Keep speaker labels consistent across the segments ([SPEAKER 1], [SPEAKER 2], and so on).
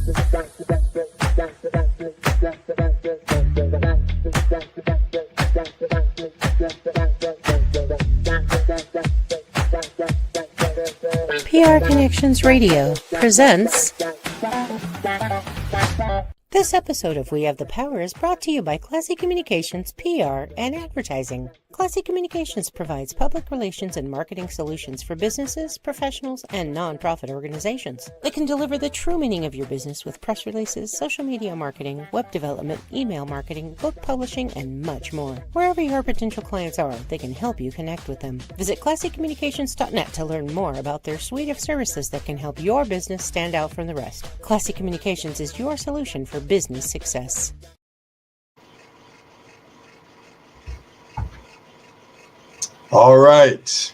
[SPEAKER 1] PR Connections Radio presents. This episode of We Have the Power is brought to you by Classy Communications, PR, and Advertising. Classy Communications provides public relations and marketing solutions for businesses, professionals, and non-profit organizations. They can deliver the true meaning of your business with press releases, social media marketing, web development, email marketing, book publishing, and much more. Wherever your potential clients are, they can help you connect with them. Visit classycommunications.net to learn more about their suite of services that can help your business stand out from the rest. Classy Communications is your solution for business success.
[SPEAKER 2] All right.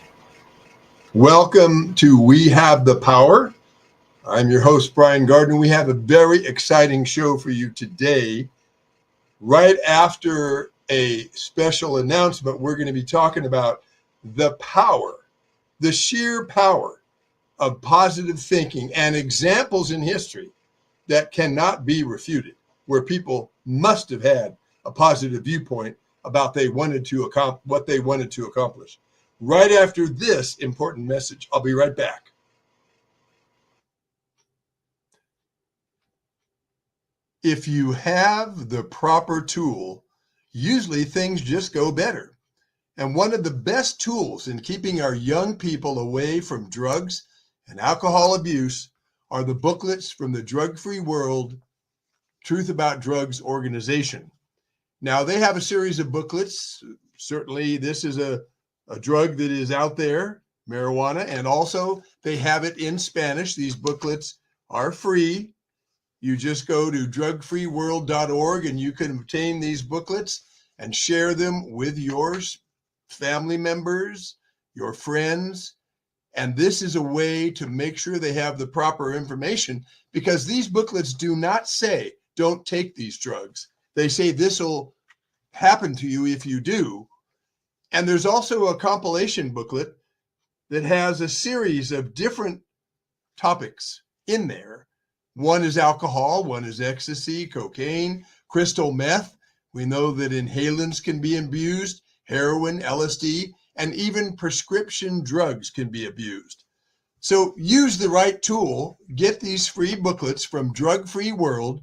[SPEAKER 2] Welcome to We Have the Power. I'm your host, Brian Gardner. We have a very exciting show for you today. Right after a special announcement, we're going to be talking about the power, the sheer power of positive thinking and examples in history that cannot be refuted, where people must have had a positive viewpoint about what they wanted to accomplish. Right after this important message, I'll be right back. If you have the proper tool, usually things just go better. And one of the best tools in keeping our young people away from drugs and alcohol abuse are the booklets from the Drug-Free World Truth About Drugs organization. Now, they have a series of booklets. Certainly, this is a drug that is out there, marijuana, and also they have it in Spanish. These booklets are free. You just go to drugfreeworld.org and you can obtain these booklets and share them with your family members, your friends. And this is a way to make sure they have the proper information, because these booklets do not say, don't take these drugs. They say this will happen to you if you do. And there's also a compilation booklet that has a series of different topics in there. One is alcohol, one is ecstasy, cocaine, crystal meth. We know that inhalants can be abused, heroin, LSD, and even prescription drugs can be abused. So use the right tool, get these free booklets from Drug-Free World,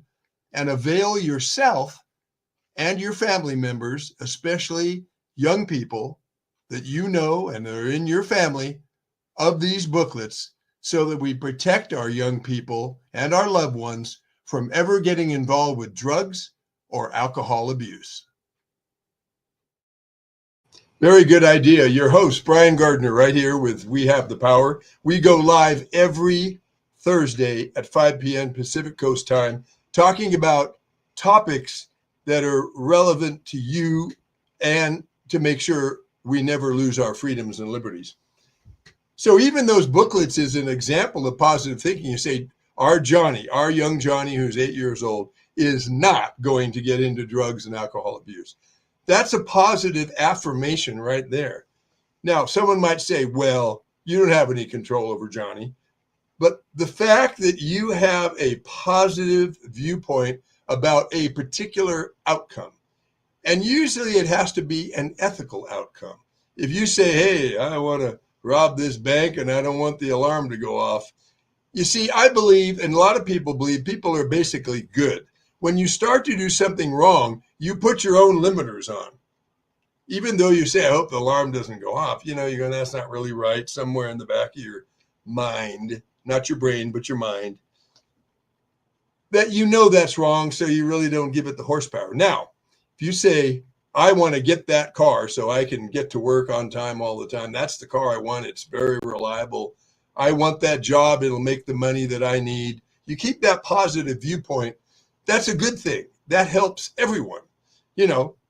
[SPEAKER 2] and avail yourself and your family members, especially young people that you know and are in your family, of these booklets, so that we protect our young people and our loved ones from ever getting involved with drugs or alcohol abuse. Very good idea. Your host, Brian Gardner, right here with We Have the Power. We go live every Thursday at 5 p.m. Pacific Coast time, talking about topics that are relevant to you and to make sure we never lose our freedoms and liberties. So even those booklets is an example of positive thinking. You say, our young Johnny, who's 8 years old, is not going to get into drugs and alcohol abuse. That's a positive affirmation right there. Now, someone might say, well, you don't have any control over Johnny. But the fact that you have a positive viewpoint about a particular outcome, and usually it has to be an ethical outcome. If you say, hey, I want to rob this bank and I don't want the alarm to go off. You see, I believe, and a lot of people believe, people are basically good. When you start to do something wrong, you put your own limiters on. Even though you say, I hope the alarm doesn't go off, you're going, that's not really right, somewhere in the back of your mind, not your brain, but your mind, that that's wrong, so you really don't give it the horsepower. Now, if you say, I want to get that car so I can get to work on time all the time, that's the car I want, it's very reliable, I want that job, it'll make the money that I need. You keep that positive viewpoint, that's a good thing. That helps everyone.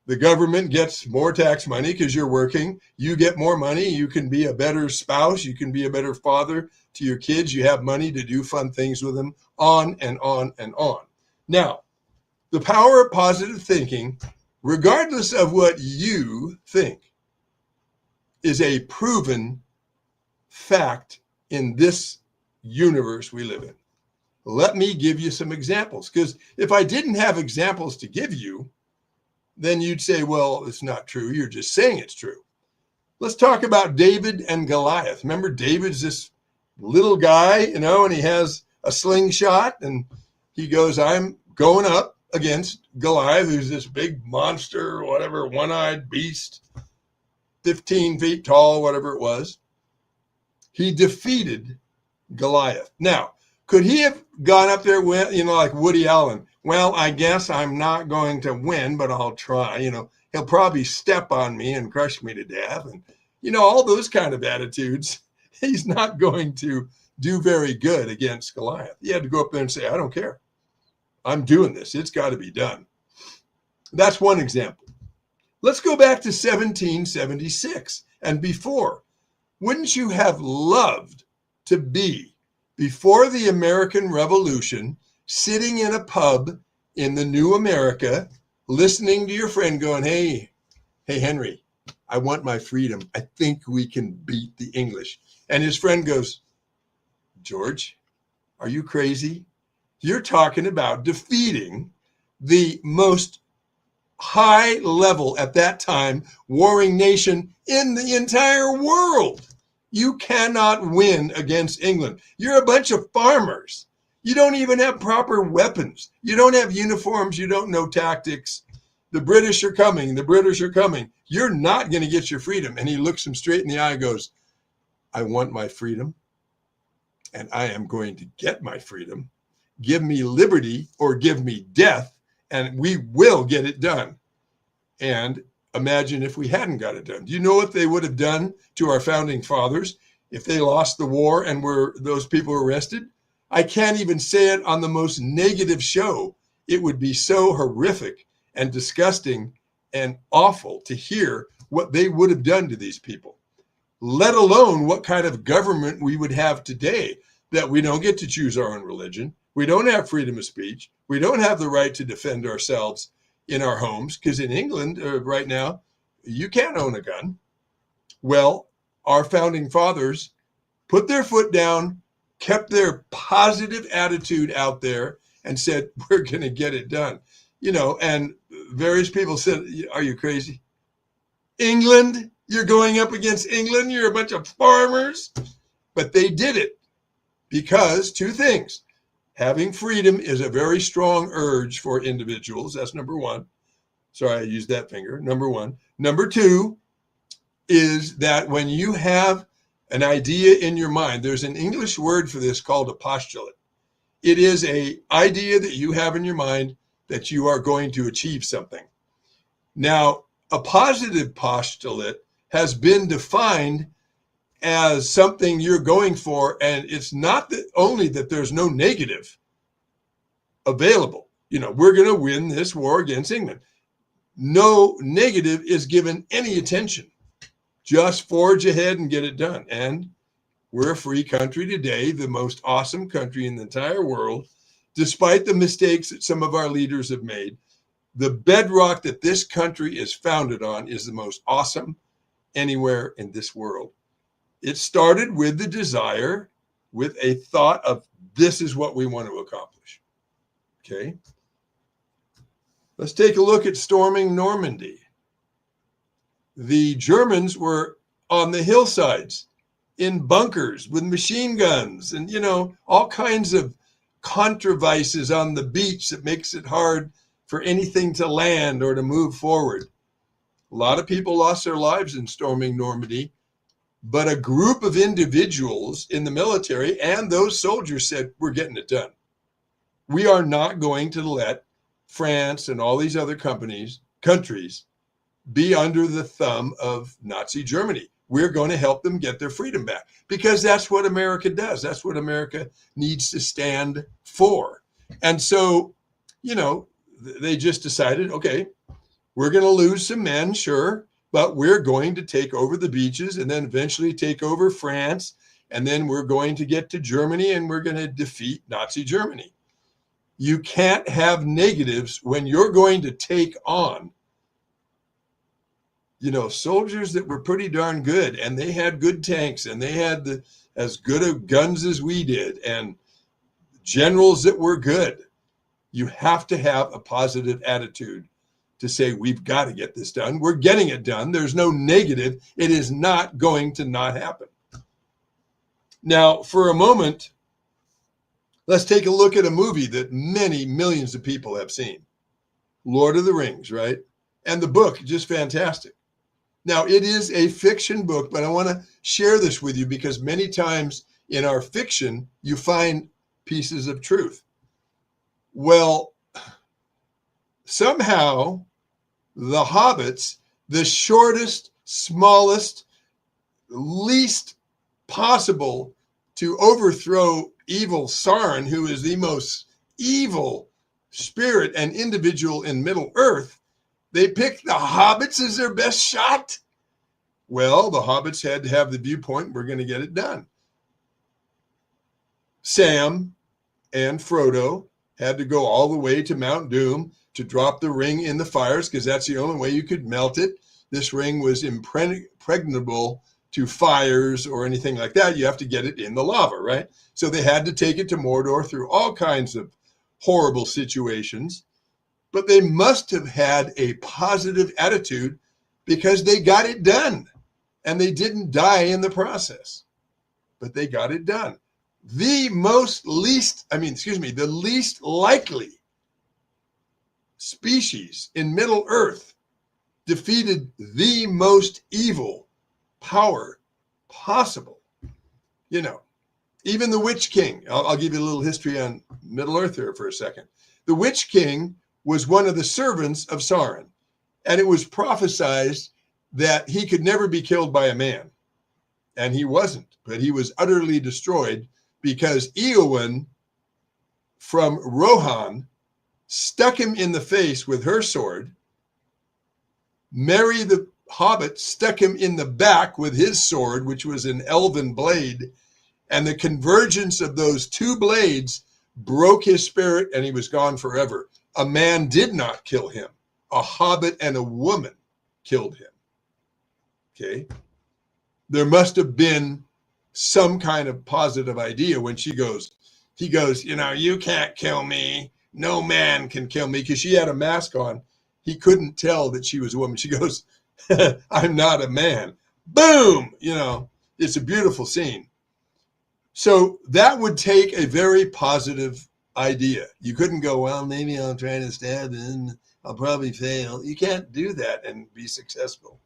[SPEAKER 2] The government gets more tax money because you're working. You get more money. You can be a better spouse. You can be a better father to your kids. You have money to do fun things with them, on and on and on. Now, the power of positive thinking, regardless of what you think, is a proven fact in this universe we live in. Let me give you some examples, because if I didn't have examples to give you, then you'd say, well, it's not true. You're just saying it's true. Let's talk about David and Goliath. Remember, David's this little guy, and he has a slingshot, and he goes, I'm going up against Goliath, who's this big monster, or whatever, one-eyed beast, 15 feet tall, whatever it was. He defeated Goliath. Now, could he have gone up there with, like Woody Allen? Well, I guess I'm not going to win, but I'll try. He'll probably step on me and crush me to death. And, all those kind of attitudes. He's not going to do very good against Goliath. He had to go up there and say, I don't care. I'm doing this. It's got to be done. That's one example. Let's go back to 1776 and before. Wouldn't you have loved to be, before the American Revolution, sitting in a pub in the new America, listening to your friend going, hey, Henry, I want my freedom. I think we can beat the English. And his friend goes, George, are you crazy? You're talking about defeating the most high level at that time warring nation in the entire world. You cannot win against England. You're a bunch of farmers. You don't even have proper weapons. You don't have uniforms. You don't know tactics. The British are coming. The British are coming. You're not going to get your freedom. And he looks him straight in the eye and goes, I want my freedom, and I am going to get my freedom. Give me liberty or give me death, and we will get it done. And imagine if we hadn't got it done. Do you know what they would have done to our founding fathers if they lost the war and those people arrested? I can't even say it on the most negative show. It would be so horrific and disgusting and awful to hear what they would have done to these people, let alone what kind of government we would have today, that we don't get to choose our own religion. We don't have freedom of speech. We don't have the right to defend ourselves in our homes, because in England right now, you can't own a gun. Well, our founding fathers put their foot down, kept their positive attitude out there, and said, we're going to get it done. And various people said, are you crazy? England? You're going up against England? You're a bunch of farmers? But they did it because two things. Having freedom is a very strong urge for individuals. That's number one. Sorry, I used that finger. Number one. Number two is that when you have an idea in your mind, there's an English word for this called a postulate. It is an idea that you have in your mind that you are going to achieve something. Now, a positive postulate has been defined as something you're going for, and it's not that only that there's no negative available. We're going to win this war against England. No negative is given any attention. Just forge ahead and get it done. And we're a free country today, the most awesome country in the entire world, despite the mistakes that some of our leaders have made. The bedrock that this country is founded on is the most awesome anywhere in this world. It started with the desire, with a thought of this is what we want to accomplish. Okay. Let's take a look at storming Normandy. The Germans were on the hillsides in bunkers with machine guns and, all kinds of contrivices on the beach that makes it hard for anything to land or to move forward. A lot of people lost their lives in storming Normandy, but a group of individuals in the military and those soldiers said, we're getting it done. We are not going to let France and all these other countries be under the thumb of Nazi Germany. We're going to help them get their freedom back, because that's what America does. That's what America needs to stand for. And so, they just decided, okay, we're going to lose some men, sure, but we're going to take over the beaches and then eventually take over France. And then we're going to get to Germany and we're going to defeat Nazi Germany. You can't have negatives when you're going to take on, soldiers that were pretty darn good, and they had good tanks and they had as good of guns as we did. And generals that were good. You have to have a positive attitude to say, we've got to get this done. We're getting it done. There's no negative. It is not going to not happen. Now, for a moment, let's take a look at a movie that many millions of people have seen. Lord of the Rings, right? And the book, just fantastic. Now, it is a fiction book, but I want to share this with you because many times in our fiction, you find pieces of truth. Well, somehow the hobbits, the shortest, smallest, least possible to overthrow evil Sauron, who is the most evil spirit and individual in Middle Earth, they picked the hobbits as their best shot. Well, the hobbits had to have the viewpoint, we're going to get it done. Sam and Frodo had to go all the way to Mount Doom to drop the ring in the fires because that's the only way you could melt it. This ring was impregnable to fires or anything like that. You have to get it in the lava, right? So they had to take it to Mordor through all kinds of horrible situations. But they must have had a positive attitude because they got it done and they didn't die in the process, but they got it done. The least likely species in Middle Earth defeated the most evil power possible. You know, even the Witch King, I'll give you a little history on Middle Earth here for a second. The Witch King was one of the servants of Sauron, and it was prophesied that he could never be killed by a man. And he wasn't, but he was utterly destroyed because Eowyn from Rohan stuck him in the face with her sword. Merry the Hobbit stuck him in the back with his sword, which was an elven blade. And the convergence of those two blades broke his spirit, and he was gone forever. A man did not kill him. A hobbit and a woman killed him. Okay. There must have been some kind of positive idea when he goes, you can't kill me. No man can kill me, because she had a mask on. He couldn't tell that she was a woman. She goes, I'm not a man. Boom. It's a beautiful scene. So that would take a very positive idea. You couldn't go, well, maybe I'll try to stab him. I'll probably fail. You can't do that and be successful.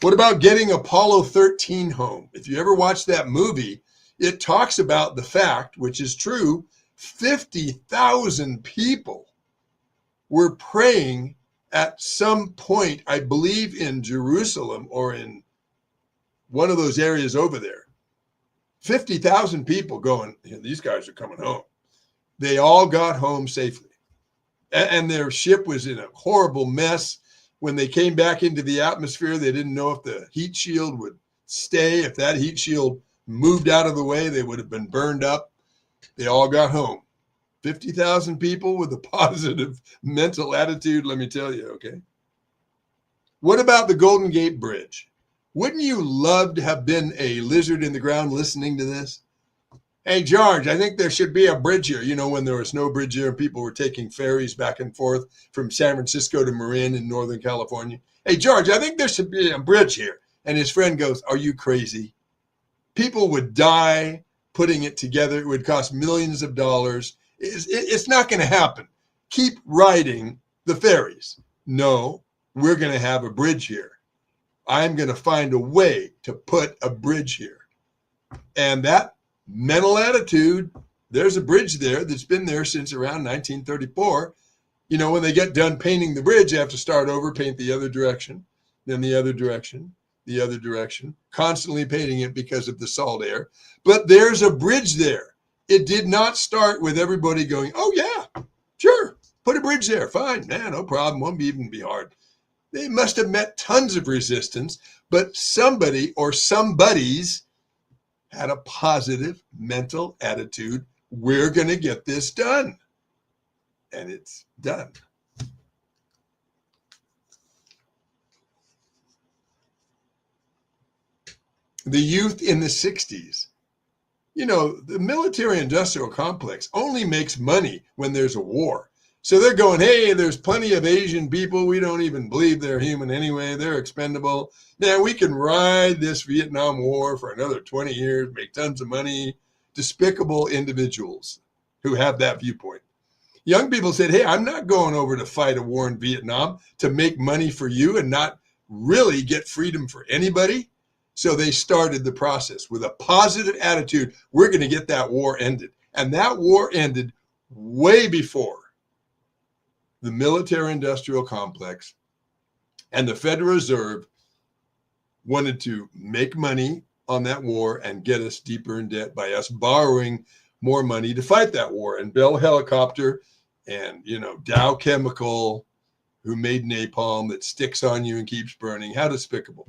[SPEAKER 2] What about getting Apollo 13 home? If you ever watch that movie, it talks about the fact, which is true, 50,000 people were praying at some point, I believe in Jerusalem or in one of those areas over there. 50,000 people going, these guys are coming home. They all got home safely. And their ship was in a horrible mess. When they came back into the atmosphere, they didn't know if the heat shield would stay. If that heat shield moved out of the way, they would have been burned up. They all got home. 50,000 people with a positive mental attitude, let me tell you, okay? What about the Golden Gate Bridge? Wouldn't you love to have been a lizard in the ground listening to this? Hey, George, I think there should be a bridge here. When there was no bridge here and people were taking ferries back and forth from San Francisco to Marin in Northern California. Hey, George, I think there should be a bridge here. And his friend goes, are you crazy? People would die putting it together. It would cost millions of dollars. It's not going to happen. Keep riding the ferries. No, we're going to have a bridge here. I'm going to find a way to put a bridge here. And that mental attitude, there's a bridge there that's been there since around 1934. When they get done painting the bridge, they have to start over, paint the other direction, then the other direction, the other direction, constantly painting it because of the salt air. But there's a bridge there. It did not start with everybody going, oh, yeah, sure, put a bridge there. Fine, no problem. Won't even be hard. They must have met tons of resistance, but somebody or somebodies had a positive mental attitude. We're going to get this done. And it's done. The youth in the 60s. the military industrial complex only makes money when there's a war. So they're going, hey, there's plenty of Asian people. We don't even believe they're human anyway. They're expendable. Now we can ride this Vietnam War for another 20 years, make tons of money. Despicable individuals who have that viewpoint. Young people said, hey, I'm not going over to fight a war in Vietnam to make money for you and not really get freedom for anybody. So they started the process with a positive attitude. We're going to get that war ended. And that war ended way before the military industrial complex and the Federal Reserve wanted to make money on that war and get us deeper in debt by us borrowing more money to fight that war. And Bell Helicopter and, Dow Chemical, who made napalm that sticks on you and keeps burning. How despicable.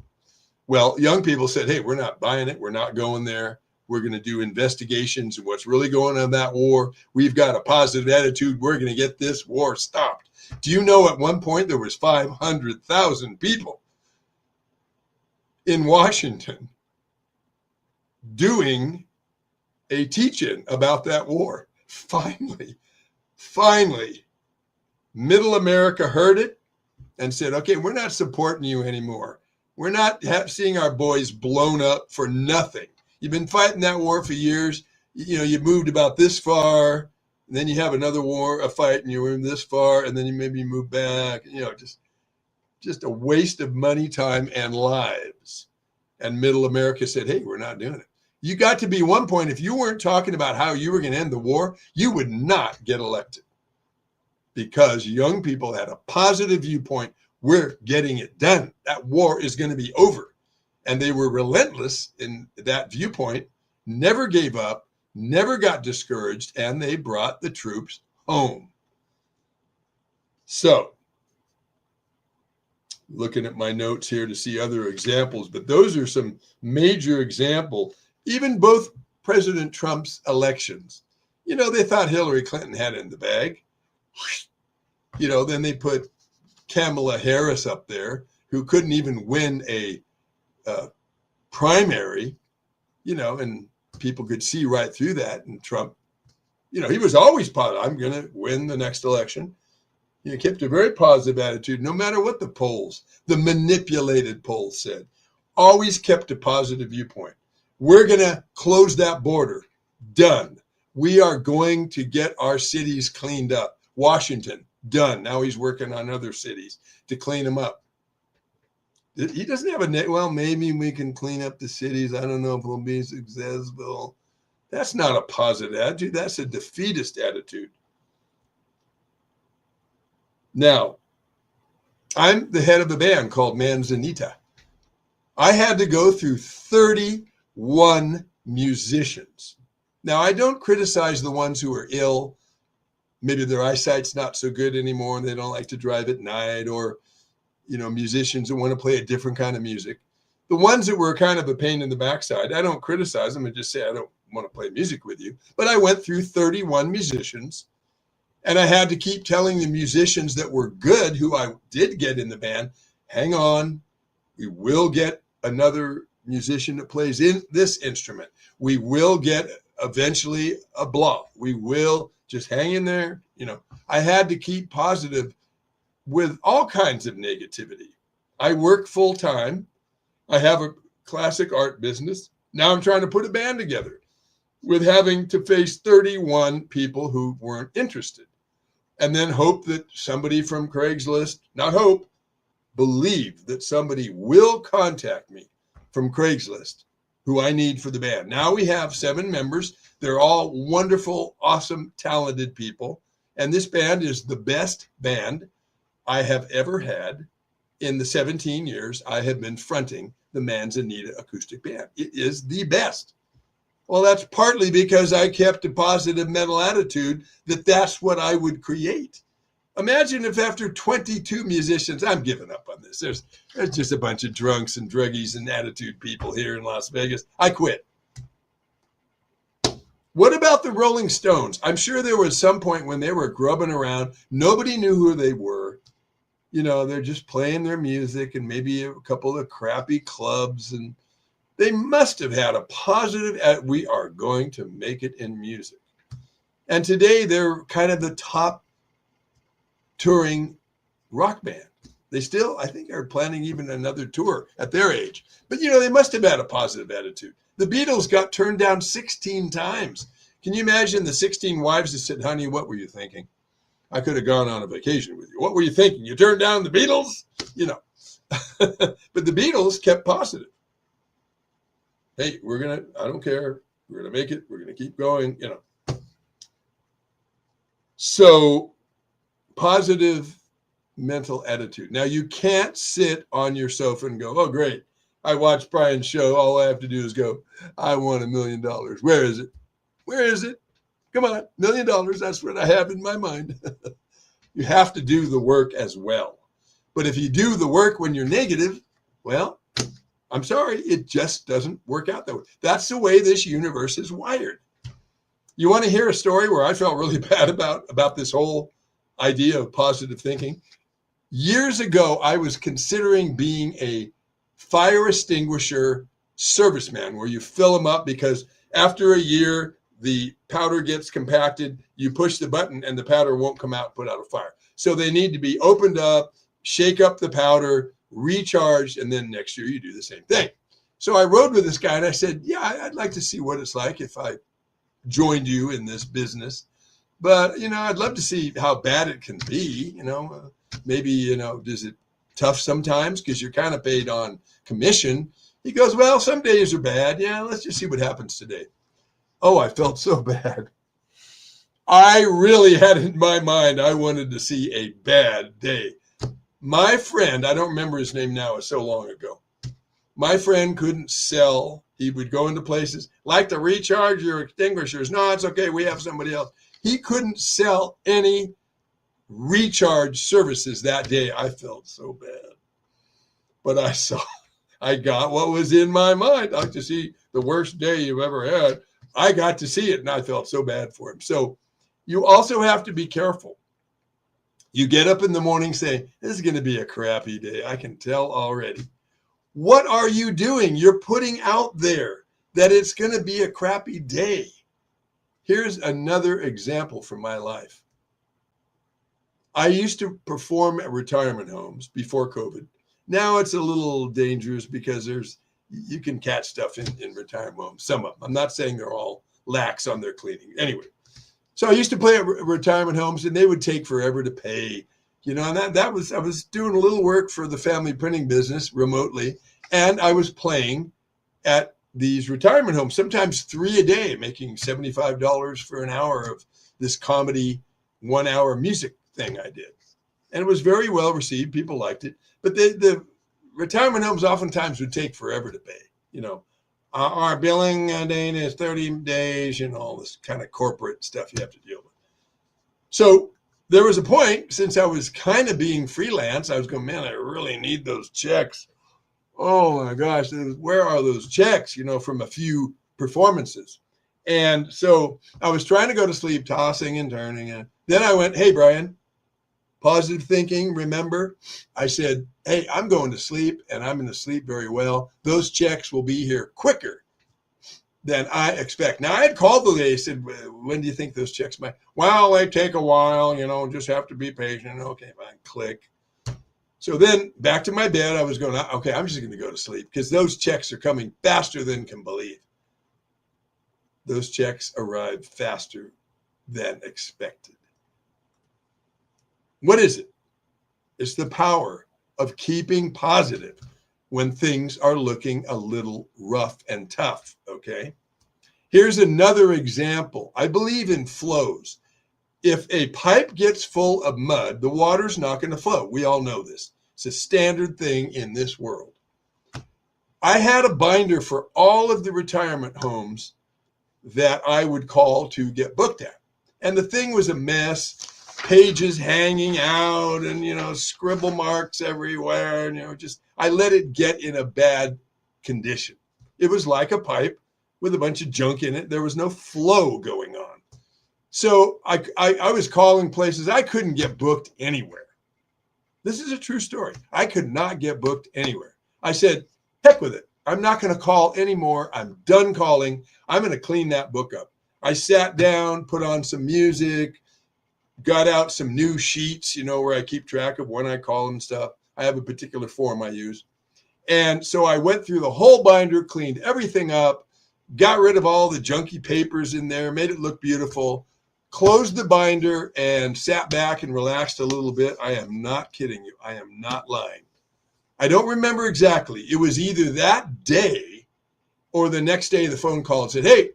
[SPEAKER 2] Well, young people said, hey, we're not buying it. We're not going there. We're going to do investigations of what's really going on in that war. We've got a positive attitude. We're going to get this war stopped. Do you know at one point there was 500,000 people in Washington doing a teach-in about that war? Finally, middle America heard it and said, okay, we're not supporting you anymore. We're not seeing our boys blown up for nothing. You've been fighting that war for years. You moved about this far, and then you have another war, a fight, and you were this far, and then you maybe move back. Just a waste of money, time, and lives. And middle America said, hey, we're not doing it. You got to be one point, if you weren't talking about how you were going to end the war, you would not get elected. Because young people had a positive viewpoint. We're getting it done. That war is going to be over. And they were relentless in that viewpoint, never gave up, never got discouraged, and they brought the troops home. So, looking at my notes here to see other examples, but those are some major examples. Even both President Trump's elections, they thought Hillary Clinton had it in the bag. Then they put Kamala Harris up there, who couldn't even win a primary, and people could see right through that. And Trump, he was always positive. I'm going to win the next election. He kept a very positive attitude, no matter what the manipulated polls said. Always kept a positive viewpoint. We're going to close that border. Done. We are going to get our cities cleaned up. Washington, done. Now he's working on other cities to clean them up. He doesn't have well, maybe we can clean up the cities. I don't know if we'll be successful. That's not a positive attitude. That's a defeatist attitude. Now, I'm the head of a band called Manzanita. I had to go through 31 musicians. Now, I don't criticize the ones who are ill. Maybe their eyesight's not so good anymore and they don't like to drive at night, or, musicians that want to play a different kind of music. The ones that were kind of a pain in the backside, I don't criticize them and just say, I don't want to play music with you. But I went through 31 musicians, and I had to keep telling the musicians that were good, who I did get in the band, hang on, we will get another musician that plays in this instrument. We will get eventually a blow. We will just hang in there. I had to keep positive with all kinds of negativity. I work full time. I have a classic art business. Now I'm trying to put a band together with having to face 31 people who weren't interested, and then hope that somebody from Craigslist, not hope, believe that somebody will contact me from Craigslist who I need for the band. Now we have 7 members. They're all wonderful, awesome, talented people. And this band is the best band I have ever had in the 17 years I have been fronting the Manzanita Acoustic Band. It is the best. Well, that's partly because I kept a positive mental attitude that that's what I would create. Imagine if after 22 musicians, I'm giving up on this. There's just a bunch of drunks and druggies and attitude people here in Las Vegas. I quit. What about the Rolling Stones? I'm sure there was some point when they were grubbing around. Nobody knew who they were. They're just playing their music and maybe a couple of crappy clubs and They must have had a positive, we are going to make it in music. And today they're kind of the top touring rock band. They still, I think, are planning even another tour at their age. But, they must have had a positive attitude. The Beatles got turned down 16 times. Can you imagine the 16 wives that said, honey, what were you thinking? I could have gone on a vacation with you. What were you thinking? You turned down the Beatles? But the Beatles kept positive. Hey, I don't care. We're going to make it. We're going to keep going, So positive mental attitude. Now, you can't sit on your sofa and go, oh, great. I watched Brian's show. All I have to do is go, I won $1 million. Where is it? Where is it? Come on, $1 million. That's what I have in my mind. You have to do the work as well. But if you do the work when you're negative, well, I'm sorry, it just doesn't work out that way. That's the way this universe is wired. You want to hear a story where I felt really bad about this whole idea of positive thinking? Years ago, I was considering being a fire extinguisher serviceman, where you fill them up because after a year, the powder gets compacted, you push the button and the powder won't come out and put out a fire. So they need to be opened up, shake up the powder, recharged, and then next year you do the same thing. So I rode with this guy and I said, yeah, I'd like to see what it's like if I joined you in this business. But, I'd love to see how bad it can be, maybe, is it tough sometimes because you're kind of paid on commission? He goes, well, some days are bad. Yeah, let's just see what happens today. Oh, I felt so bad. I really had in my mind, I wanted to see a bad day. My friend, I don't remember his name now, it's so long ago. My friend couldn't sell. He would go into places, like to recharge your extinguishers. No, it's okay, we have somebody else. He couldn't sell any recharge services that day. I felt so bad. But I got what was in my mind. I like to see the worst day you've ever had. I got to see it and I felt so bad for him. So you also have to be careful. You get up in the morning saying, this is going to be a crappy day. I can tell already. What are you doing? You're putting out there that it's going to be a crappy day. Here's another example from my life. I used to perform at retirement homes before COVID. Now it's a little dangerous because you can catch stuff in retirement homes. Some of them. I'm not saying they're all lax on their cleaning. Anyway, so I used to play at retirement homes and they would take forever to pay. And I was doing a little work for the family printing business remotely, and I was playing at these retirement homes, sometimes 3 a day, making $75 for an hour of this comedy 1 hour music thing I did. And it was very well received. People liked it. But the retirement homes oftentimes would take forever to pay. Our billing date is 30 days, all this kind of corporate stuff you have to deal with. So there was a point, since I was kind of being freelance, I was going, man, I really need those checks. Oh my gosh, where are those checks, from a few performances? And so I was trying to go to sleep, tossing and turning. And then I went, hey, Brian, positive thinking, remember? I said, hey, I'm going to sleep and I'm going to sleep very well. Those checks will be here quicker than I expect. Now, I had called the lady, said, when do you think those checks might? Well, they take a while, just have to be patient. Okay, fine, click. So then back to my bed, I was going, okay, I'm just going to go to sleep because those checks are coming faster than can believe. Those checks arrived faster than expected. What is it? It's the power of keeping positive when things are looking a little rough and tough, okay? Here's another example. I believe in flows. If a pipe gets full of mud, the water's not going to flow. We all know this. It's a standard thing in this world. I had a binder for all of the retirement homes that I would call to get booked at. And the thing was a mess. Pages hanging out and, scribble marks everywhere. And, I let it get in a bad condition. It was like a pipe with a bunch of junk in it. There was no flow going on. So I was calling places. I couldn't get booked anywhere. This is a true story. I could not get booked anywhere. I said, heck with it. I'm not going to call anymore. I'm done calling. I'm going to clean that book up. I sat down, put on some music, got out some new sheets, where I keep track of when I call and stuff. I have a particular form I use. And so I went through the whole binder, cleaned everything up, got rid of all the junky papers in there, made it look beautiful, closed the binder, and sat back and relaxed a little bit. I am not kidding you. I am not lying. I don't remember exactly. It was either that day or the next day the phone call and said, hey,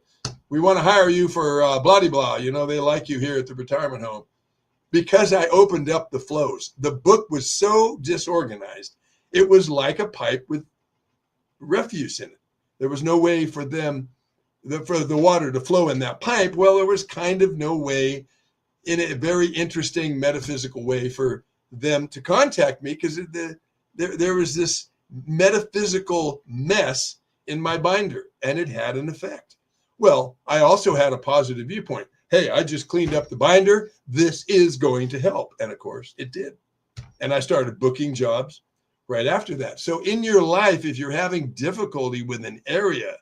[SPEAKER 2] we want to hire you for blah-de-blah. They like you here at the retirement home. Because I opened up the flows. The book was so disorganized. It was like a pipe with refuse in it. There was no way for the water to flow in that pipe. Well, there was kind of no way, in a very interesting metaphysical way, for them to contact me, because there was this metaphysical mess in my binder, and it had an effect. Well, I also had a positive viewpoint. Hey, I just cleaned up the binder. This is going to help. And of course, it did. And I started booking jobs right after that. So in your life, if you're having difficulty with an area,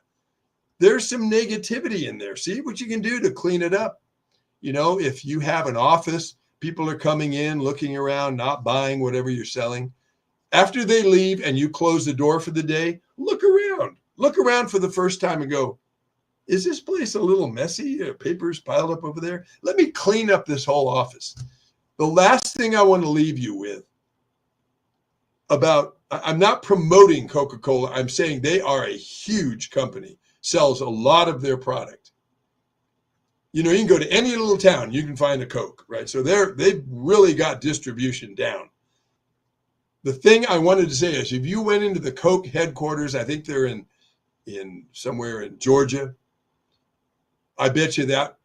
[SPEAKER 2] there's some negativity in there. See what you can do to clean it up. If you have an office, people are coming in, looking around, not buying whatever you're selling. After they leave and you close the door for the day, look around. Look around for the first time and go, is this place a little messy? Papers piled up over there? Let me clean up this whole office. The last thing I want to leave you with I'm not promoting Coca-Cola. I'm saying they are a huge company, sells a lot of their product. You can go to any little town, you can find a Coke, right? So they've really got distribution down. The thing I wanted to say is, if you went into the Coke headquarters, I think they're in somewhere in Georgia, I bet you that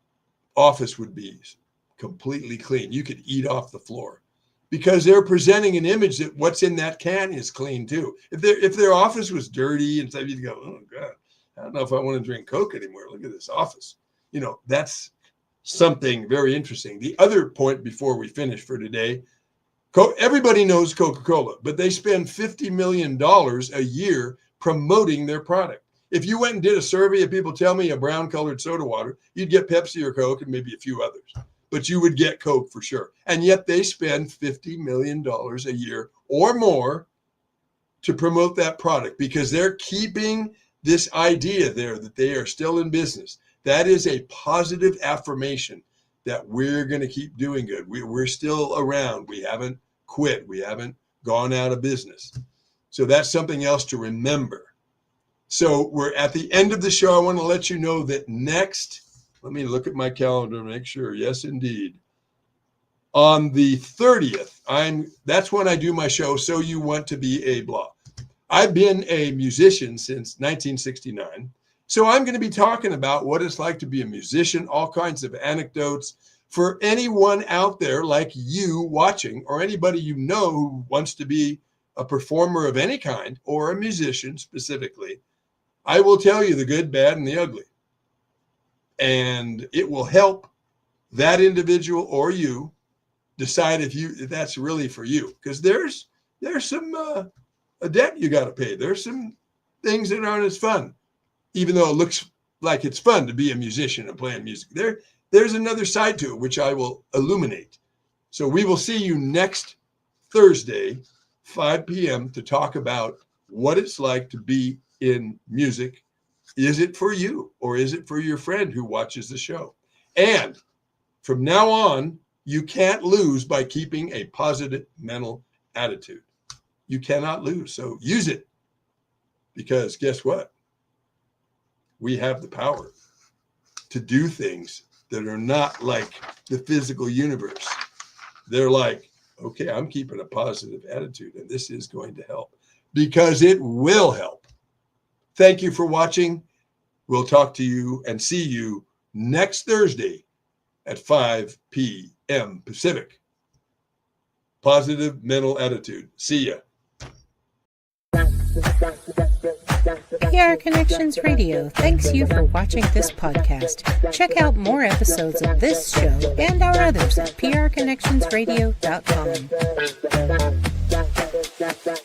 [SPEAKER 2] office would be completely clean. You could eat off the floor, because they're presenting an image that what's in that can is clean too. If their office was dirty and stuff, you'd go, oh God, I don't know if I want to drink Coke anymore. Look at this office. That's something very interesting. The other point before we finish for today, everybody knows Coca-Cola, but they spend $50 million a year promoting their product. If you went and did a survey of people, tell me a brown colored soda water, you'd get Pepsi or Coke and maybe a few others, but you would get Coke for sure. And yet they spend $50 million a year or more to promote that product, because they're keeping this idea there that they are still in business. That is a positive affirmation that we're going to keep doing good. We're still around. We haven't quit. We haven't gone out of business. So that's something else to remember. So we're at the end of the show. I want to let you know that next, let me look at my calendar to make sure. Yes, indeed. On the 30th, that's when I do my show, So You Want to Be a Blah. I've been a musician since 1969. So I'm going to be talking about what it's like to be a musician, all kinds of anecdotes for anyone out there like you watching, or anybody who wants to be a performer of any kind, or a musician specifically. I will tell you the good, bad, and the ugly. And it will help that individual or you decide if that's really for you. Because there's some a debt you got to pay. There's some things that aren't as fun, even though it looks like it's fun to be a musician and playing music. There's another side to it, which I will illuminate. So we will see you next Thursday, 5 p.m. to talk about what it's like to be in music. Is it for you, or is it for your friend who watches the show? And from now on, you can't lose by keeping a positive mental attitude. You cannot lose. So use it, because guess what? We have the power to do things that are not like the physical universe. They're like, okay, I'm keeping a positive attitude, and this is going to help, because it will help. Thank you for watching. We'll talk to you and see you next Thursday at 5 p.m. Pacific. Positive mental attitude. See ya.
[SPEAKER 1] PR Connections Radio thanks you for watching this podcast. Check out more episodes of this show and our others at prconnectionsradio.com.